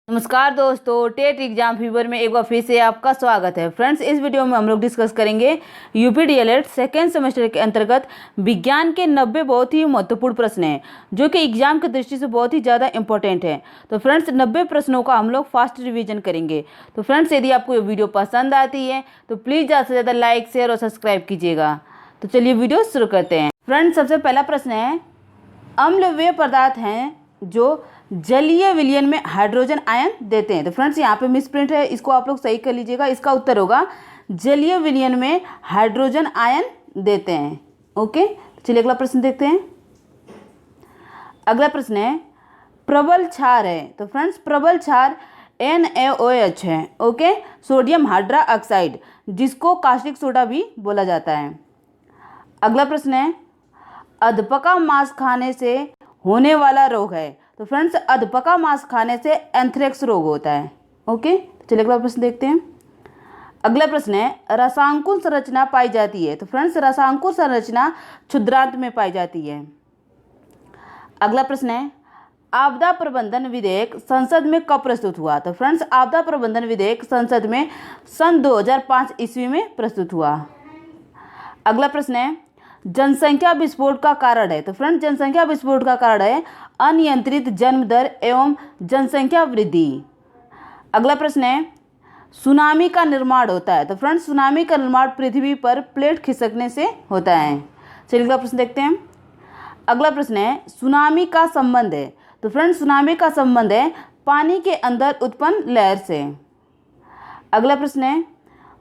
नमस्कार दोस्तों, TET exam fever में एक बार फिर से आपका स्वागत है। फ्रेंड्स, इस वीडियो में हम लोग डिस्कस करेंगे यूपी डीएलएड सेकेंड सेमेस्टर के अंतर्गत विज्ञान के 90 बहुत ही महत्वपूर्ण प्रश्न हैं जो कि एग्जाम की दृष्टि से बहुत ही ज़्यादा इंपॉर्टेंट है। तो फ्रेंड्स, 90 प्रश्नों का हम लोग फास्ट रिवीजन करेंगे। तो फ्रेंड्स, यदि आपको ये वीडियो पसंद आती है तो प्लीज़ ज़्यादा से ज़्यादा लाइक, शेयर और सब्सक्राइब कीजिएगा। तो चलिए वीडियो शुरू करते हैं। फ्रेंड्स, सबसे पहला प्रश्न है, अम्ल वे पदार्थ हैं जो जलीय विलयन में हाइड्रोजन आयन देते हैं। तो फ्रेंड्स, यहाँ पे मिसप्रिंट है, इसको आप लोग सही कर लीजिएगा। इसका उत्तर होगा जलीय विलयन में हाइड्रोजन आयन देते हैं। ओके, चलिए अगला प्रश्न देखते हैं। अगला प्रश्न है, प्रबल क्षार है। तो फ्रेंड्स, प्रबल क्षार NaOH है। ओके, सोडियम हाइड्रा ऑक्साइड, जिसको कास्टिक सोडा भी बोला जाता है। अगला प्रश्न है, अधपका मांस खाने से होने वाला रोग है। तो फ्रेंड्स, अधपका मांस खाने से एंथ्रेक्स रोग होता है। ओके, चलिए अगला प्रश्न देखते हैं। अगला प्रश्न है, रसांकुर संरचना पाई जाती है। तो फ्रेंड्स, रसांकुर संरचना क्षुद्रांत में पाई जाती है। अगला प्रश्न है, आपदा प्रबंधन विधेयक संसद में कब प्रस्तुत हुआ। तो फ्रेंड्स, आपदा प्रबंधन विधेयक संसद में सन 2005 ईस्वी में प्रस्तुत हुआ। अगला प्रश्न है, जनसंख्या विस्फोट का कारण है। तो फ्रेंड्स, जनसंख्या विस्फोट का कारण है अनियंत्रित जन्म दर एवं जनसंख्या वृद्धि। अगला प्रश्न है, सुनामी का निर्माण होता है। तो फ्रेंड्स, सुनामी का निर्माण पृथ्वी पर प्लेट खिसकने से होता है। चलिए अगला प्रश्न देखते हैं। अगला प्रश्न है, सुनामी का संबंध है। तो फ्रेंड्स, सुनामी का संबंध है पानी के अंदर उत्पन्न लहर से। अगला प्रश्न है,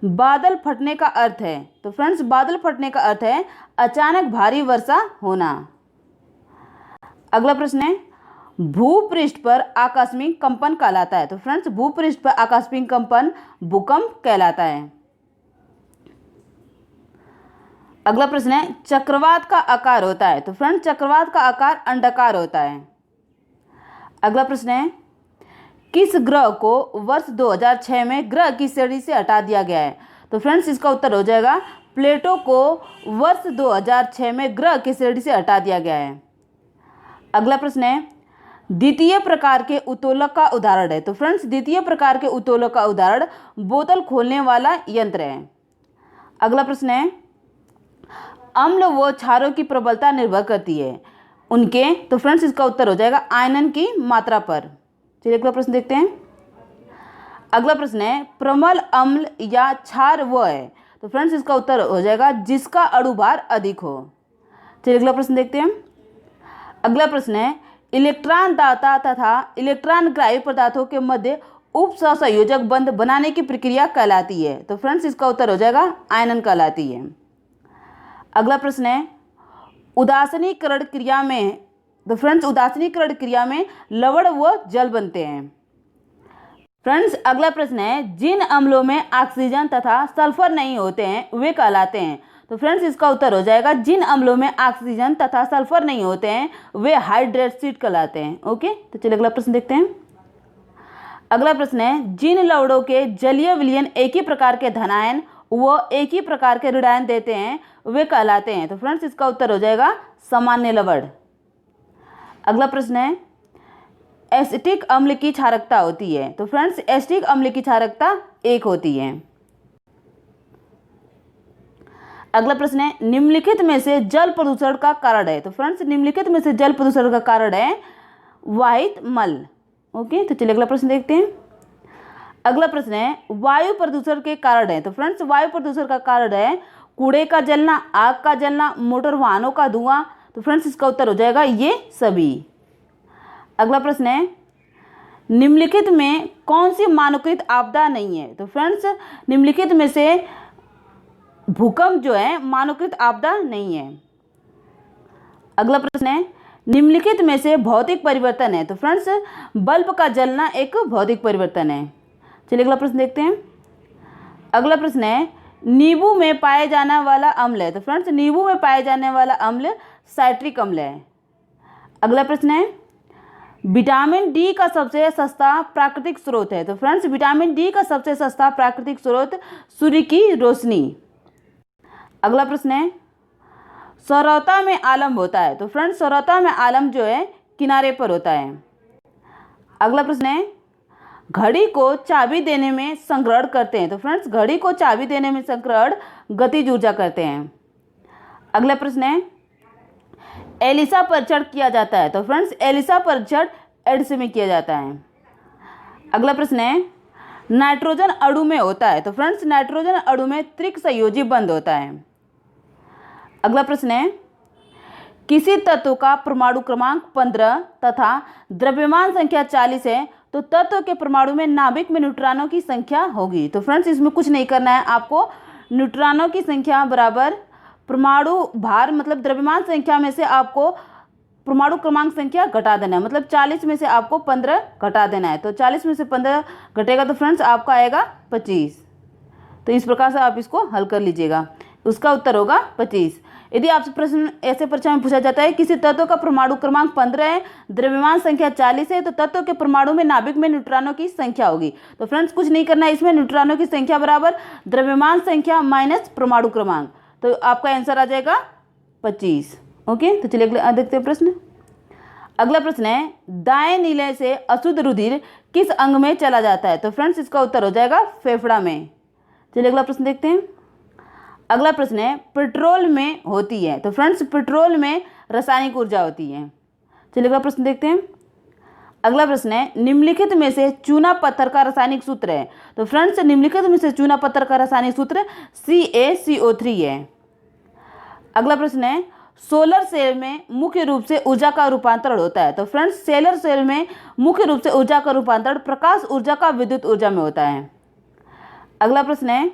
बादल फटने का अर्थ है। तो फ्रेंड्स, बादल फटने का अर्थ है अचानक भारी वर्षा होना। अगला प्रश्न है, भूपृष्ठ पर आकस्मिक कंपन कहलाता है। तो फ्रेंड्स, भूपृष्ठ पर आकस्मिक कंपन भूकंप कहलाता है। अगला प्रश्न है, चक्रवात का आकार होता है। तो फ्रेंड्स, चक्रवात का आकार अंडाकार होता है। अगला प्रश्न है, किस ग्रह को वर्ष 2006 में ग्रह की श्रेणी से हटा दिया गया है। तो फ्रेंड्स, इसका उत्तर हो जाएगा प्लेटो को वर्ष 2006 में ग्रह की श्रेणी से हटा दिया गया है। अगला प्रश्न है, द्वितीय प्रकार के उत्तोलक का उदाहरण है। तो फ्रेंड्स, द्वितीय प्रकार के उत्तोलक का उदाहरण बोतल खोलने वाला यंत्र है। अगला प्रश्न है, अम्ल व क्षारों की प्रबलता निर्भर करती है उनके। तो फ्रेंड्स, इसका उत्तर हो जाएगा आयनन की मात्रा पर। चलिए अगला प्रश्न देखते हैं। अगला प्रश्न है, प्रमल अम्ल या क्षार वह है। तो फ्रेंड्स, इसका उत्तर हो जाएगा जिसका अणुभार अधिक हो। चलिए अगला प्रश्न देखते हैं। अगला प्रश्न है, इलेक्ट्रॉन दाता तथा इलेक्ट्रॉन ग्राही पदार्थों के मध्य उप सहसंयोजक बंध बनाने की प्रक्रिया कहलाती है। तो फ्रेंड्स, इसका उत्तर हो जाएगा आयनन कहलाती है। अगला प्रश्न है, उदासीनीकरण क्रिया में। तो फ्रेंड्स, उदासीनीकरण क्रिया में लवण व जल बनते हैं। फ्रेंड्स, अगला प्रश्न है, जिन अम्लों में ऑक्सीजन तथा सल्फर नहीं होते हैं वे कहलाते हैं। तो फ्रेंड्स, इसका उत्तर हो जाएगा जिन अम्लों में ऑक्सीजन तथा सल्फर नहीं होते हैं वे हाइड्रेट्स कहलाते हैं। ओके, तो चलिए अगला प्रश्न देखते हैं। अगला प्रश्न है, जिन लवणों के जलीय विलयन एक ही प्रकार के धनायन व एक ही प्रकार के ऋणायन देते हैं वे कहलाते हैं। तो फ्रेंड्स, इसका उत्तर हो जाएगा सामान्य लवण। अगला प्रश्न है, एसिटिक अम्ल की क्षारकता होती है। तो फ्रेंड्स, एसिटिक अम्ल की क्षारकता 1 होती है। अगला प्रश्न है, निम्नलिखित में से जल प्रदूषण का कारण है। तो फ्रेंड्स, निम्नलिखित में से जल प्रदूषण का कारण है वाहित मल। ओके, तो चलिए अगला प्रश्न देखते हैं। अगला प्रश्न है, वायु प्रदूषण के कारण है। तो फ्रेंड्स, वायु प्रदूषण का कारण है कूड़े का जलना, आग का जलना, मोटर वाहनों का धुआं। तो फ्रेंड्स, इसका उत्तर हो जाएगा ये सभी। अगला प्रश्न है, निम्नलिखित में कौन सी मानकीकृत आपदा नहीं है। तो फ्रेंड्स, निम्नलिखित में से भूकंप जो है मानकीकृत आपदा नहीं है। अगला प्रश्न है, निम्नलिखित में से भौतिक परिवर्तन है। तो फ्रेंड्स, बल्ब का जलना एक भौतिक परिवर्तन है। चलिए अगला प्रश्न देखते हैं। अगला प्रश्न है, नींबू में पाए जाने वाला अम्ल है। तो फ्रेंड्स, नींबू में पाए जाने वाला अम्ल साइट्रिक अम्ल है। अगला प्रश्न है, विटामिन डी का सबसे सस्ता प्राकृतिक स्रोत है। तो फ्रेंड्स, विटामिन डी का सबसे सस्ता प्राकृतिक स्रोत सूर्य की रोशनी। अगला प्रश्न है, सौरता में आलम होता है। तो फ्रेंड्स, सौरता में आलम जो है किनारे पर होता है। अगला प्रश्न है, घड़ी को चाबी देने में संग्रहण करते हैं। तो फ्रेंड्स घड़ी को चाबी देने में संग्रहण गतिज ऊर्जा करते हैं। अगला प्रश्न है एलिसा परीक्षण किया जाता है। तो फ्रेंड्स एलिसा परीक्षण एड्स में किया जाता है। अगला प्रश्न है नाइट्रोजन अणु में होता है। तो फ्रेंड्स नाइट्रोजन अणु में त्रिक संयोजी बंध होता है। अगला प्रश्न है किसी तत्व का परमाणु क्रमांक 15 तथा द्रव्यमान संख्या 40 है तो तत्व के परमाणु में नाभिक में न्यूट्रॉनों की संख्या होगी। तो फ्रेंड्स इसमें कुछ नहीं करना है, आपको न्यूट्रॉनों की संख्या बराबर परमाणु भार मतलब द्रव्यमान संख्या में से आपको परमाणु क्रमांक संख्या घटा देना है। मतलब 40 में से आपको 15 घटा देना है। तो 40 में से 15 घटेगा तो फ्रेंड्स आपका आएगा 25। तो इस प्रकार से आप इसको हल कर लीजिएगा। उसका उत्तर होगा 25। यदि आपसे प्रश्न ऐसे परीक्षा में पूछा जाता है किसी तत्व का परमाणु क्रमांक 15 है, द्रव्यमान संख्या 40 है, तो तत्व के परमाणु में नाभिक में न्यूट्रॉनों की संख्या होगी। तो फ्रेंड्स कुछ नहीं करना है, इसमें न्यूट्रॉनों की संख्या बराबर द्रव्यमान संख्या माइनस परमाणु क्रमांक। तो आपका आंसर आ जाएगा 25। ओके, तो चलिए अगला देखते हैं प्रश्न। अगला प्रश्न है दाएं नीले से अशुद्ध रुधिर किस अंग में चला जाता है। तो फ्रेंड्स इसका उत्तर हो जाएगा फेफड़ा में। चलिए अगला प्रश्न देखते हैं। अगला प्रश्न है पेट्रोल में होती है। तो फ्रेंड्स पेट्रोल में रासायनिक ऊर्जा होती है। चलिए अगला प्रश्न देखते हैं। अगला प्रश्न है निम्नलिखित में से चूना पत्थर का रासायनिक सूत्र है। तो फ्रेंड्स निम्नलिखित में से चूना पत्थर का रासायनिक सूत्र CaCO3 है। अगला प्रश्न है सोलर सेल में मुख्य रूप से ऊर्जा का रूपांतरण होता है। तो फ्रेंड्स सोलर सेल में मुख्य रूप से ऊर्जा का रूपांतरण प्रकाश ऊर्जा का विद्युत ऊर्जा में होता है। अगला प्रश्न है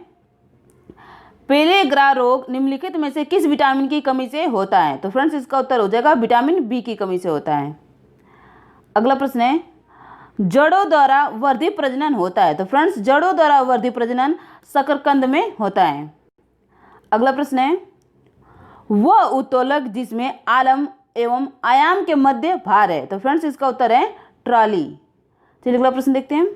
पेलेग्रा रोग निम्नलिखित में से किस विटामिन की कमी से होता है। तो फ्रेंड्स इसका उत्तर हो जाएगा विटामिन बी की कमी से होता है। अगला प्रश्न है जड़ों द्वारा वर्धित प्रजनन होता है। तो फ्रेंड्स जड़ों द्वारा वर्धित प्रजनन शकरकंद में होता है। अगला प्रश्न है वह उत्तोलक जिसमें आलम एवं आयाम के मध्य भार है। तो फ्रेंड्स इसका उत्तर है ट्रॉली। चलिए अगला प्रश्न देखते हैं।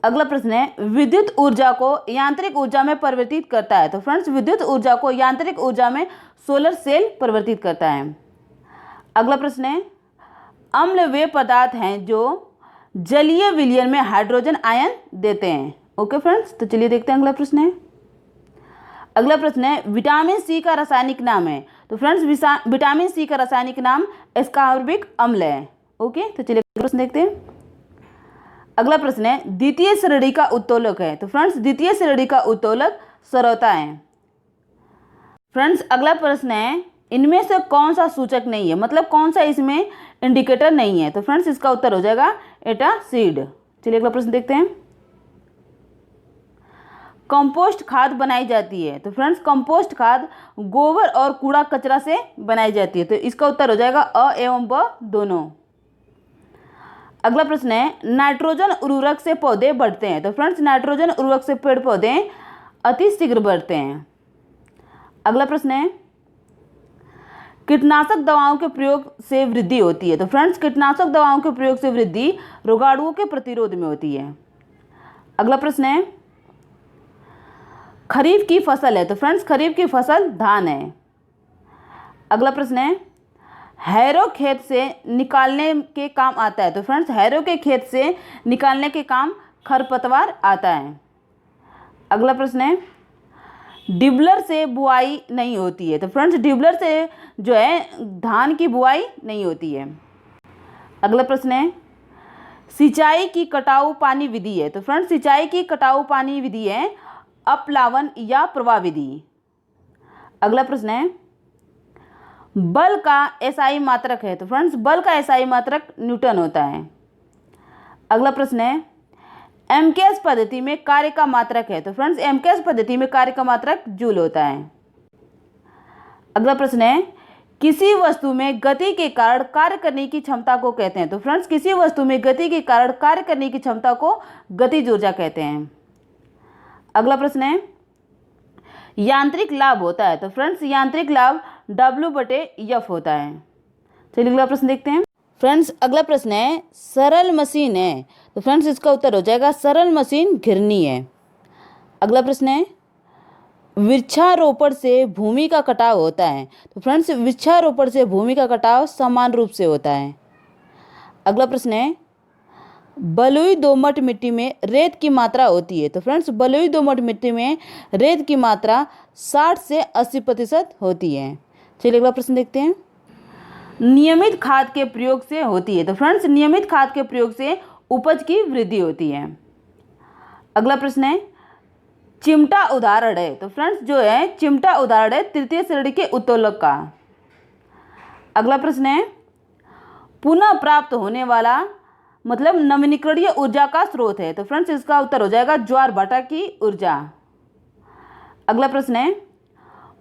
अगला प्रश्न है विद्युत ऊर्जा को यांत्रिक ऊर्जा में परिवर्तित करता है। तो फ्रेंड्स विद्युत ऊर्जा को यांत्रिक ऊर्जा में सोलर सेल परिवर्तित करता है। अगला प्रश्न है अम्ल वे पदार्थ हैं जो जलीय विलयन में हाइड्रोजन आयन देते हैं। ओके फ्रेंड्स, तो चलिए देखते हैं अगला प्रश्न है। अगला प्रश्न है विटामिन सी का रासायनिक नाम है। तो फ्रेंड्स विटामिन सी का रासायनिक नाम एस्कॉर्बिक अम्ल है। ओके, तो चलिए प्रश्न देखते हैं। अगला प्रश्न है द्वितीय श्रेणी का उत्तोलक है। तो फ्रेंड्स द्वितीय श्रेणी का उत्तोलक सरौता है। फ्रेंड्स अगला प्रश्न है इनमें से कौन सा सूचक नहीं है, मतलब कौन सा इसमें इंडिकेटर नहीं है। तो फ्रेंड्स इसका उत्तर हो जाएगा एटासीड। चलिए अगला प्रश्न देखते हैं। कंपोस्ट खाद बनाई जाती है। तो फ्रेंड्स कंपोस्ट खाद गोबर और कूड़ा कचरा से बनाई जाती है। तो इसका उत्तर हो जाएगा अ एवं ब दोनों। अगला प्रश्न है नाइट्रोजन उर्वरक से पौधे बढ़ते हैं। तो फ्रेंड्स नाइट्रोजन उर्वरक से पेड़ पौधे अति शीघ्र बढ़ते हैं। अगला प्रश्न है कीटनाशक दवाओं के प्रयोग से वृद्धि होती है। तो फ्रेंड्स कीटनाशक दवाओं के प्रयोग से वृद्धि रोगाणुओं के प्रतिरोध में होती है। अगला प्रश्न है खरीफ की फसल है। तो फ्रेंड्स खरीफ की फसल धान है। अगला प्रश्न है हैरो खेत से निकालने के काम आता है। तो फ्रेंड्स हैरो के खेत से निकालने के काम खरपतवार आता है। अगला प्रश्न है डिबलर से बुआई नहीं होती है। तो फ्रेंड्स डिबलर से जो है धान की बुआई नहीं होती है। अगला प्रश्न है सिंचाई की कटाऊ पानी विधि है। तो फ्रेंड्स सिंचाई की कटाऊ पानी विधि है अपलावन या प्रवाह विधि। अगला प्रश्न है बल का एसआई मात्रक है। तो फ्रेंड्स बल का एसआई मात्रक न्यूटन होता है। अगला प्रश्न है एमकेएस पद्धति में कार्य का मात्रक है। तो फ्रेंड्स एमकेएस पद्धति में कार्य का मात्रक जूल होता है। अगला प्रश्न है किसी वस्तु में गति के कारण कार्य करने की क्षमता को कहते हैं। तो फ्रेंड्स किसी वस्तु में गति के कारण कार्य करने की क्षमता को गतिज ऊर्जा कहते हैं। अगला प्रश्न है यांत्रिक लाभ होता है। तो फ्रेंड्स यांत्रिक लाभ W/F होता है। चलिए अगला प्रश्न देखते हैं। फ्रेंड्स अगला प्रश्न है सरल मशीन है। तो फ्रेंड्स इसका उत्तर हो जाएगा सरल मशीन घिरनी है। अगला प्रश्न है वृक्षारोपण से भूमि का कटाव होता है। तो फ्रेंड्स वृक्षारोपण से भूमि का कटाव समान रूप से होता है। अगला प्रश्न है बलुई दोमट मिट्टी में रेत की मात्रा होती है? तो फ्रेंड्स बलुई दोमट मिट्टी में रेत की मात्रा 60 से 80% होती है। चलिए अगला प्रश्न देखते हैं। नियमित खाद के प्रयोग से होती है? तो फ्रेंड्स नियमित खाद के प्रयोग से उपज की वृद्धि होती है। अगला प्रश्न है, चिमटा उदाहरण है? तो फ्रेंड्स जो है चिमटा उदाहरण है तृतीय श्रेणी के उत्तोलक का। अगला प्रश्न है, पुनः प्राप्त होने वाला मतलब नवीनीकरणीय ऊर्जा का स्रोत है? तो फ्रेंड्स इसका उत्तर हो जाएगा ज्वार भाटा की ऊर्जा। अगला प्रश्न है,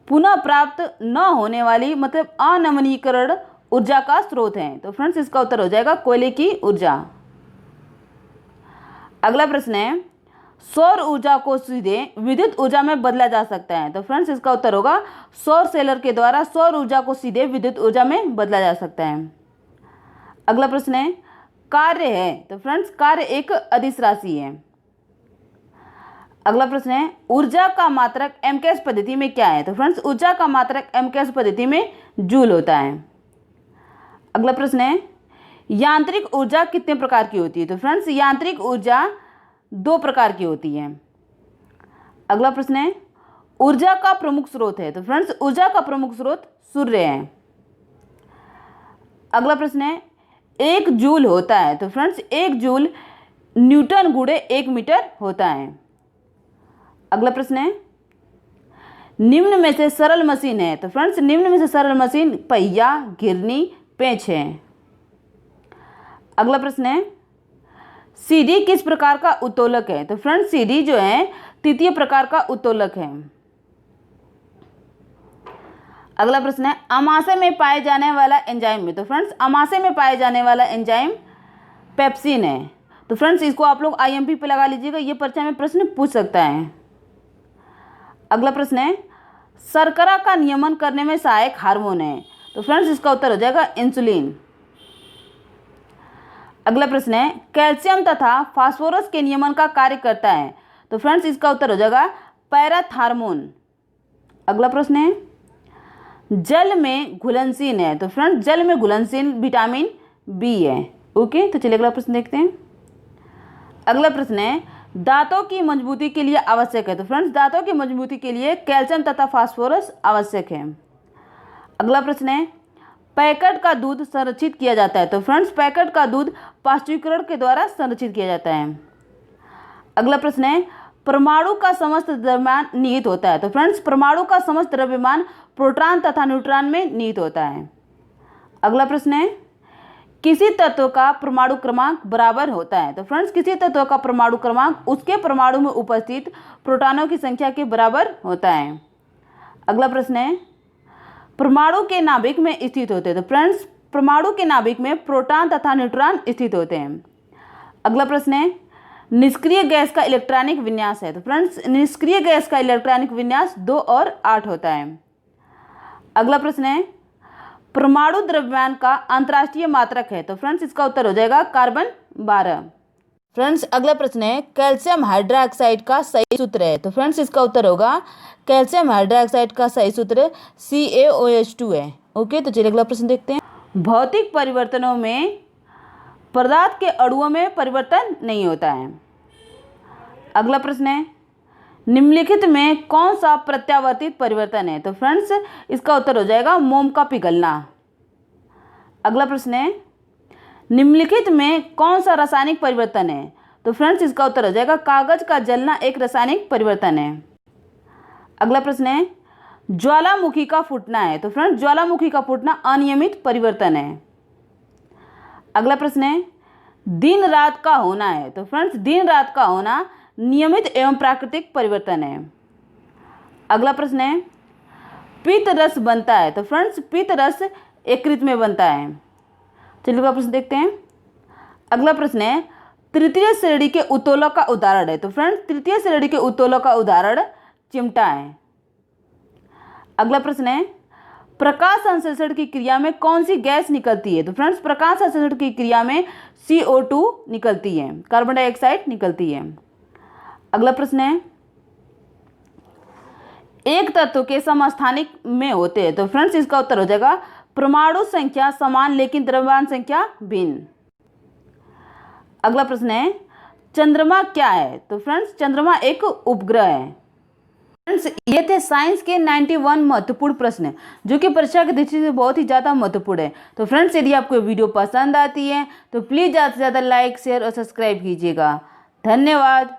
पुनः प्राप्त न होने वाली मतलब अनवीनीकरण ऊर्जा का स्रोत है? तो फ्रेंड्स इसका उत्तर हो जाएगा कोयले की ऊर्जा। अगला प्रश्न है, सौर ऊर्जा को सीधे विद्युत ऊर्जा में बदला जा सकता है? तो फ्रेंड्स इसका उत्तर होगा सौर सेलर के द्वारा सौर ऊर्जा को सीधे विद्युत ऊर्जा में बदला जा सकता है। अगला प्रश्न है, कार्य है? तो फ्रेंड्स कार्य एक अदिश राशि है। अगला प्रश्न है, ऊर्जा का मात्रक एमकेएस पद्धति में क्या है? तो फ्रेंड्स ऊर्जा का मात्रक एमकेएस पद्धति में जूल होता है। अगला प्रश्न है, यांत्रिक ऊर्जा कितने प्रकार की होती है? तो फ्रेंड्स यांत्रिक ऊर्जा 2 प्रकार की होती है। अगला प्रश्न है, ऊर्जा का प्रमुख स्रोत है? तो फ्रेंड्स ऊर्जा का प्रमुख स्रोत सूर्य है। अगला प्रश्न है, 1 जूल होता है? तो फ्रेंड्स 1 जूल न्यूटन गुणे 1 मीटर होता है। अगला प्रश्न है, निम्न में से सरल मशीन है? तो फ्रेंड्स निम्न में से सरल मशीन पहिया, घिरनी, पेंच है। अगला प्रश्न है, सीडी किस प्रकार का उत्तोलक है? तो फ्रेंड्स सीडी जो है तृतीय प्रकार का उत्तोलक है। अगला प्रश्न है, अमाशय में पाए जाने वाला एंजाइम है? तो फ्रेंड्स अमाशय में पाए जाने वाला एंजाइम पेप्सिन है। तो फ्रेंड्स इसको आप लोग आईएमपी पे लगा लीजिएगा, ये परीक्षा में प्रश्न पूछ सकता है। अगला प्रश्न है, शर्करा का नियमन करने में सहायक हार्मोन है? तो फ्रेंड्स इसका उत्तर हो जाएगा इंसुलिन। अगला प्रश्न है, कैल्शियम तथा फास्फोरस के नियमन का कार्य करता है? तो फ्रेंड्स इसका उत्तर हो जाएगा पैराथार्मोन। अगला प्रश्न है, जल में घुलनशील है? तो फ्रेंड्स जल में घुलनशील विटामिन बी है। ओके, तो चलिए अगला प्रश्न देखते हैं। अगला प्रश्न है, दांतों की मजबूती के लिए आवश्यक है? तो फ्रेंड्स दांतों की मजबूती के लिए कैल्शियम तथा फास्फोरस आवश्यक है। अगला प्रश्न है, पैकेट का दूध संरक्षित किया जाता है? तो फ्रेंड्स पैकेट का दूध पाश्चुरीकरण के द्वारा संरक्षित किया जाता है। अगला प्रश्न है, परमाणु का समस्त द्रव्यमान निहित होता है? तो फ्रेंड्स परमाणु का समस्त द्रव्यमान प्रोटॉन तथा न्यूट्रॉन में निहित होता है। अगला प्रश्न है, किसी तत्व का परमाणु क्रमांक बराबर होता है? तो फ्रेंड्स किसी तत्व का परमाणु क्रमांक उसके परमाणु में उपस्थित प्रोटॉनों की संख्या के बराबर होता है। अगला प्रश्न है, परमाणु के नाभिक में स्थित होते हैं? तो फ्रेंड्स परमाणु के नाभिक में प्रोटॉन तथा न्यूट्रॉन स्थित होते हैं। अगला प्रश्न है, निष्क्रिय गैस का इलेक्ट्रॉनिक विन्यास है? तो फ्रेंड्स निष्क्रिय गैस का इलेक्ट्रॉनिक विन्यास 2 और 8 होता है। अगला प्रश्न है, परमाणु द्रव्यमान का अंतर्राष्ट्रीय मात्रक है? तो फ्रेंड्स इसका उत्तर हो जाएगा कार्बन 12। फ्रेंड्स अगला प्रश्न है, कैल्शियम हाइड्रोक्साइड का सही सूत्र है? तो फ्रेंड्स इसका उत्तर होगा कैल्शियम हाइड्रोक्साइड का सही सूत्र CaOH2 है। ओके, तो चलिए अगला प्रश्न देखते हैं। भौतिक परिवर्तनों में पदार्थ के अणुओं में परिवर्तन नहीं होता है। अगला प्रश्न है, निम्नलिखित में कौन सा प्रत्यावर्तित परिवर्तन है? तो फ्रेंड्स इसका उत्तर हो जाएगा मोम का पिघलना। अगला प्रश्न है, निम्नलिखित में कौन सा रासायनिक परिवर्तन है? तो फ्रेंड्स इसका उत्तर हो जाएगा कागज का जलना एक रासायनिक परिवर्तन है। अगला प्रश्न है, ज्वालामुखी का फूटना है? तो फ्रेंड्स ज्वालामुखी का फूटना अनियमित परिवर्तन है। अगला प्रश्न है, दिन रात का होना है? तो फ्रेंड्स दिन रात का होना नियमित एवं प्राकृतिक परिवर्तन है। अगला प्रश्न है, पित्त रस बनता है? तो फ्रेंड्स पित्त रस यकृत में बनता है। चलिए अगला प्रश्न देखते हैं। अगला प्रश्न है, तृतीय श्रेणी के उत्तोलक का उदाहरण है? तो फ्रेंड्स तृतीय श्रेणी के उत्तोलक का उदाहरण चिमटा है। अगला प्रश्न है, प्रकाश संश्लेषण की क्रिया में कौन सी गैस निकलती है? तो फ्रेंड्स प्रकाश संश्लेषण की क्रिया में CO2 निकलती है, कार्बन डाइऑक्साइड निकलती है। अगला प्रश्न है, एक तत्व के समस्थानिक में होते हैं? तो फ्रेंड्स इसका उत्तर हो जाएगा परमाणु संख्या समान लेकिन द्रव्यमान संख्या भिन्न। अगला प्रश्न है, चंद्रमा क्या है? तो फ्रेंड्स चंद्रमा एक उपग्रह है। फ्रेंड्स ये थे साइंस के 91 महत्वपूर्ण प्रश्न जो कि परीक्षा की दृष्टि से बहुत ही ज़्यादा महत्वपूर्ण है। तो फ्रेंड्स यदि आपको वीडियो पसंद आती है तो प्लीज़ ज़्यादा से ज़्यादा लाइक, शेयर और सब्सक्राइब कीजिएगा। धन्यवाद।